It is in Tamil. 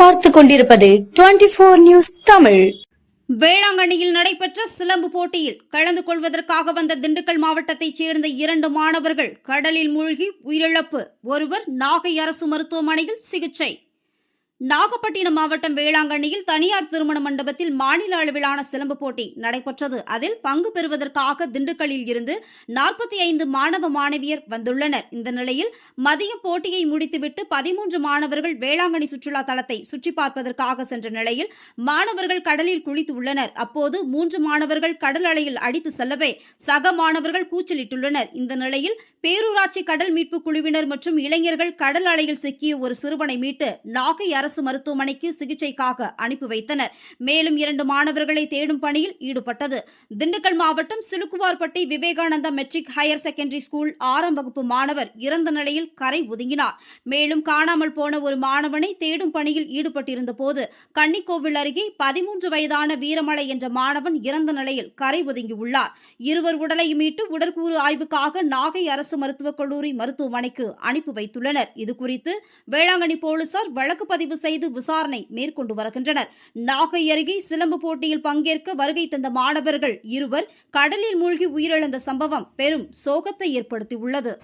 பார்த்துக் கொண்டிருப்பது 24 நியூஸ் தமிழ். வேளாங்கண்ணியில் நடைபெற்ற சிலம்பு போட்டியில் கலந்து கொள்வதற்காக வந்த திண்டுக்கல் மாவட்டத்தைச் சேர்ந்த 2 மாணவர்கள் கடலில் மூழ்கி உயிரிழப்பு. ஒருவர் நாகை அரசு மருத்துவமனையில் சிகிச்சை. நாகப்பட்டினம் மாவட்டம் வேளாங்கண்ணியில் தனியார் திருமண மண்டபத்தில் மாநில அளவிலான சிலம்பு போட்டி நடைபெற்றது. அதில் பங்கு பெறுவதற்காக திண்டுக்கல்லில் இருந்து 45 மாணவ மாணவியர் வந்துள்ளனர். இந்த நிலையில் மதியம் போட்டியை முடித்துவிட்டு 13 மாணவர்கள் வேளாங்கண்ணி சுற்றுலா தலத்தை சுற்றி பார்ப்பதற்காக சென்ற நிலையில் மாணவர்கள் கடலில் குளித்து உள்ளனர். அப்போது 3 மாணவர்கள் கடல் அலையில் அடித்து செல்லவே சக மாணவர்கள் கூச்சலிட்டுள்ளனர். இந்த நிலையில் பேரூராட்சி கடல் மீட்பு குழுவினர் மற்றும் இளைஞர்கள் கடல் அலையில் சிக்கிய ஒரு சிறுவனை மீட்டு நாகை அரசு மருத்துவமனைக்கு சிகிச்சைக்காக அனுப்பி வைத்தனர். மேலும் 2 மாணவர்களை தேடும் பணியில் ஈடுபட்டது. திண்டுக்கல் மாவட்டம் Silukkuvarpatti Vivekananda matric higher secondary school 6ஆம் வகுப்பு மாணவர் இறந்த நிலையில் கரை ஒதுங்கினார். மேலும் காணாமல் போன ஒரு மாணவனை தேடும் பணியில் ஈடுபட்டிருந்த போது கன்னிக்கோவில் அருகே 13 வயதான வீரமலை என்ற மாணவன் இறந்த நிலையில் கரை ஒதுங்கியுள்ளார். இருவர் உடலை மீட்டு உடற்கூறு ஆய்வுக்காக நாகை அரசு மருத்துவக் கல்லூரி மருத்துவமனைக்கு அனுப்பி வைத்துள்ளனர். இதுகுறித்து வேளாங்கண்ணி போலீசார் வழக்கு பதிவு செய்து விசாரணை மேற்கொண்டு வருகின்றனர். நாகை அருகே சிலம்பு போட்டியில் பங்கேற்க வருகை தந்த மாணவர்கள் 2 கடலில் மூழ்கி உயிரிழந்த சம்பவம் பெரும் சோகத்தை ஏற்படுத்தியுள்ளது.